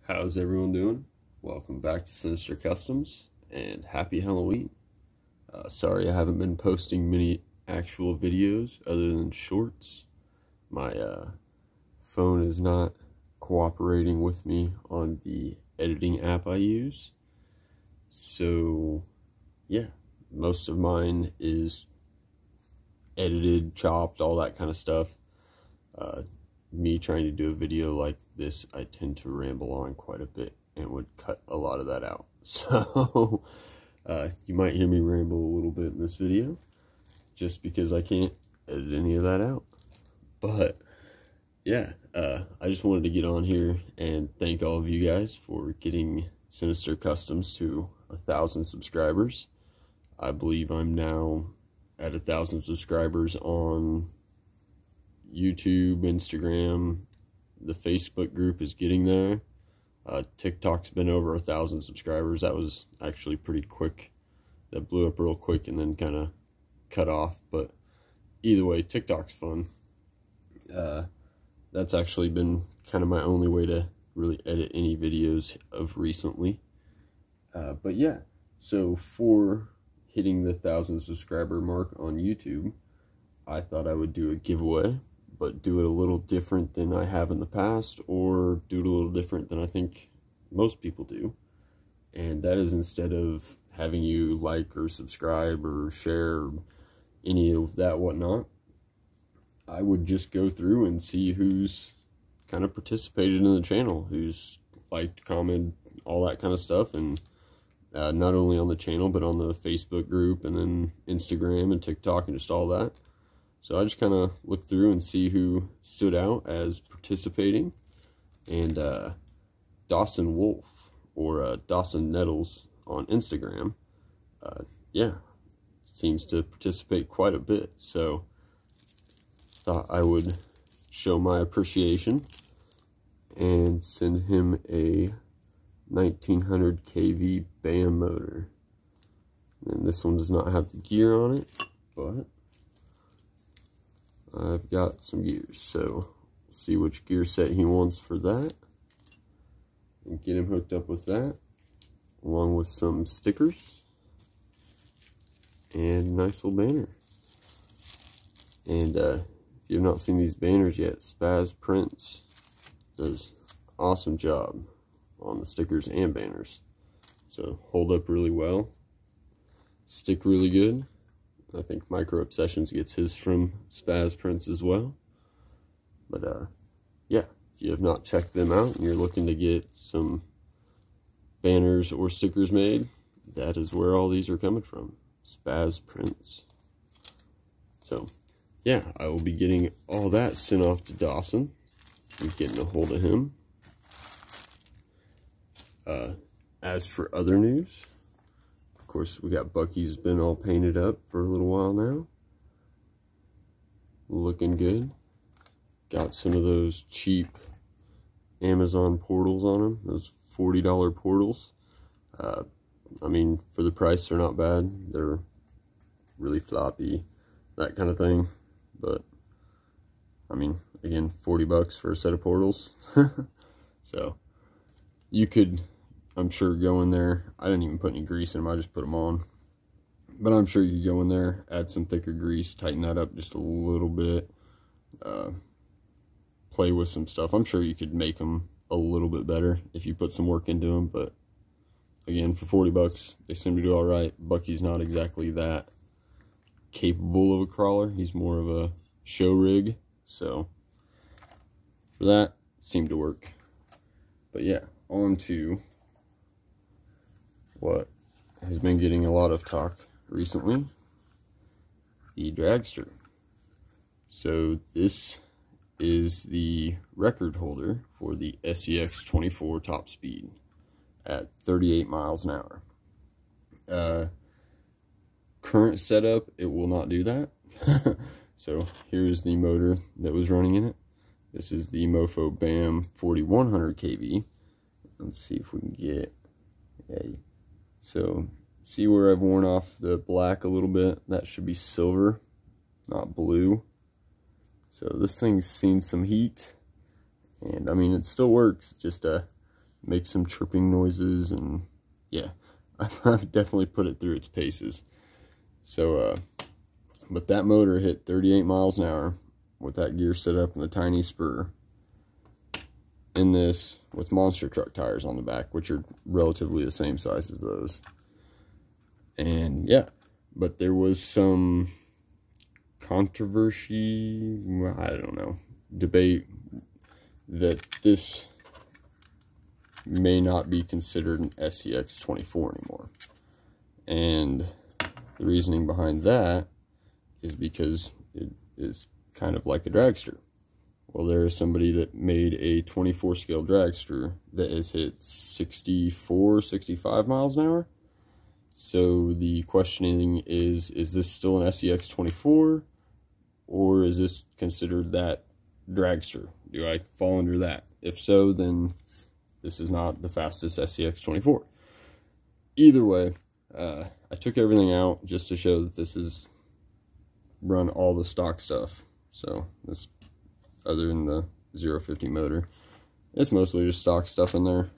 How's everyone doing? Welcome back to Sinister Customs and happy Halloween. Sorry I haven't been posting many actual videos other than shorts. My phone is not cooperating with me on the editing app I use. So yeah, most of mine is edited, chopped, all that kind of stuff. Me trying to do a video like this, I tend to ramble on quite a bit and would cut a lot of that out. So you might hear me ramble a little bit in this video just because I can't edit any of that out. But yeah, I just wanted to get on here and thank all of you guys for getting Sinister Customs to 1,000 subscribers. I believe I'm now at 1,000 subscribers on YouTube, Instagram. The Facebook group is getting there. TikTok's been over 1,000 subscribers. That was actually pretty quick. That blew up real quick and then kind of cut off. But either way, TikTok's fun. That's actually been kind of my only way to really edit any videos of recently. But yeah, so for hitting the 1,000 subscriber mark on YouTube, I thought I would do a giveaway, but do it a little different than I have in the past, or do it a little different than I think most people do. And that is, instead of having you like or subscribe or share or any of that whatnot, I would just go through and see who's kind of participated in the channel, who's liked, commented, all that kind of stuff, and not only on the channel, but on the Facebook group, and then Instagram and TikTok and just all that. So I just kind of look through and see who stood out as participating. And Dawson Wolf, or Dawson Nettles on Instagram, yeah, seems to participate quite a bit. So thought I would show my appreciation and send him a 1900 kV BAM motor. And this one does not have the gear on it, but I've got some gears, so see which gear set he wants for that and get him hooked up with that, along with some stickers and a nice little banner. And if you have not seen these banners yet, Spaz Prints does an awesome job on the stickers and banners. So hold up really well, stick really good. I think Micro Obsessions gets his from Spaz Prints as well. But yeah, if you have not checked them out and you're looking to get some banners or stickers made, that is where all these are coming from, Spaz Prints. So yeah, I will be getting all that sent off to Dawson and getting a hold of him. As for other news, of course, we got Bucky's been all painted up for a little while now. Looking good. Got some of those cheap Amazon portals on them, those $40 portals. I mean, for the price, they're not bad. They're really floppy, that kind of thing. But, I mean, again, 40 bucks for a set of portals. So, you could, I'm sure, go in there. I didn't even put any grease in them, I just put them on. But I'm sure you could go in there, add some thicker grease, tighten that up just a little bit, play with some stuff. I'm sure you could make them a little bit better if you put some work into them. But again, for 40 bucks, they seem to do all right. Bucky's not exactly that capable of a crawler. He's more of a show rig. So for that, it seemed to work. But yeah, on to what has been getting a lot of talk recently, the dragster. So this is the record holder for the SEX 24 top speed at 38 miles an hour. Current setup, it will not do that. So here's the motor that was running in it. This is the Mofo BAM 4100 kV. Let's see if we can get a, so see where I've worn off the black a little bit? That should be silver, not blue. So this thing's seen some heat, and I mean, it still works, just make some chirping noises, and yeah, I've definitely put it through its paces. So, but that motor hit 38 miles an hour with that gear set up in the tiny spur in this with monster truck tires on the back, which are relatively the same size as those. And yeah, but there was some controversy, I don't know, debate that this may not be considered an SCX 24 anymore. And the reasoning behind that is because it is kind of like a dragster. Well, there is somebody that made a 24 scale dragster that has hit 64, 65 miles an hour. So the questioning is this still an SCX 24, or is this considered that dragster? Do I fall under that? If so, then this is not the fastest SCX 24. Either way, I took everything out just to show that this is run all the stock stuff. So this, other than the 050 motor, it's mostly just stock stuff in there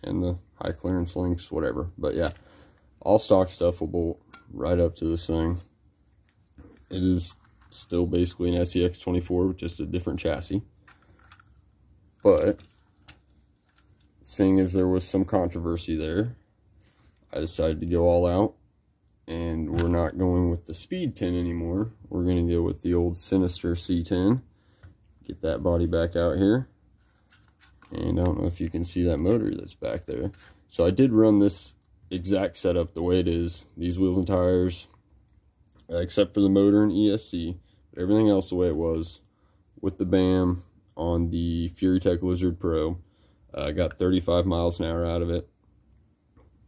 and the high clearance links, whatever. But yeah, all stock stuff will bolt right up to this thing. It is still basically an SCX 24 with just a different chassis. But seeing as there was some controversy there, I decided to go all out, and we're not going with the Speed 10 anymore. We're going to go with the old Sinister C10. Get that body back out here. And I don't know if you can see that motor that's back there. So I did run this exact setup the way it is. These wheels and tires, except for the motor and ESC. But everything else the way it was. With the BAM on the FuryTech Lizard Pro. I got 35 miles an hour out of it.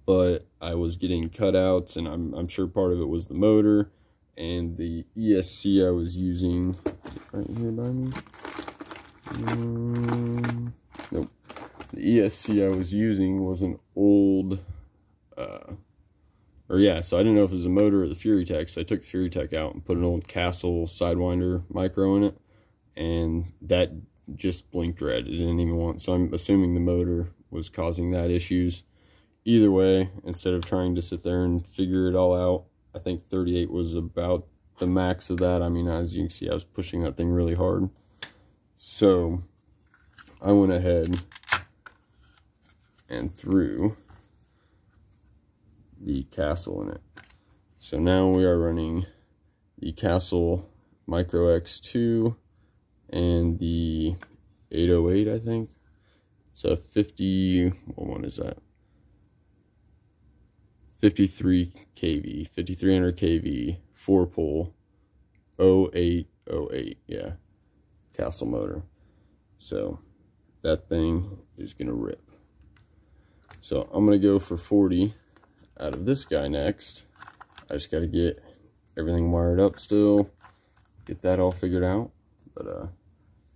But I was getting cutouts, and I'm sure part of it was the motor and the ESC I was using. Right here by me. Nope. The ESC I was using was an old, so I didn't know if it was a motor or the FuryTech, so I took the FuryTech out and put an old Castle Sidewinder micro in it, and that just blinked red. It didn't even want, so I'm assuming the motor was causing that issues. Either way, instead of trying to sit there and figure it all out, I think 38 was about the max of that. I mean, as you can see, I was pushing that thing really hard. So I went ahead and threw the Castle in it. So now we are running the Castle Micro X2 and the 808, I think. It's a 50, what one is that? 53 kV, 5300 kV, 4-pole, 0808, yeah, Castle motor. So that thing is gonna rip. So I'm gonna go for 40 out of this guy next. I just gotta get everything wired up still, get that all figured out. But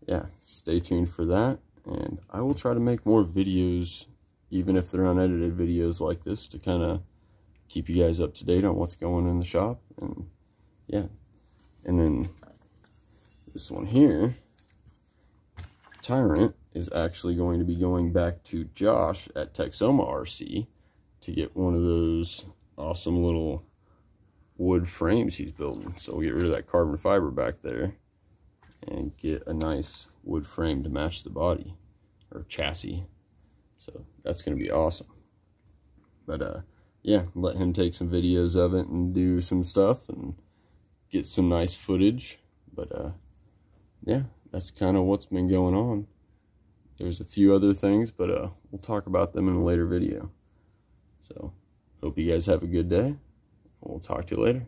yeah, stay tuned for that, and I will try to make more videos, even if they're unedited videos like this, to kind of keep you guys up to date on what's going in the shop. And yeah, and then this one here, Tyrant, is actually going to be going back to Josh at Texoma RC to get one of those awesome little wood frames he's building. So we'll get rid of that carbon fiber back there and get a nice wood frame to match the body or chassis. So that's going to be awesome. But yeah, let him take some videos of it and do some stuff and get some nice footage. But yeah, that's kind of what's been going on. There's a few other things, but we'll talk about them in a later video. So hope you guys have a good day. We'll talk to you later.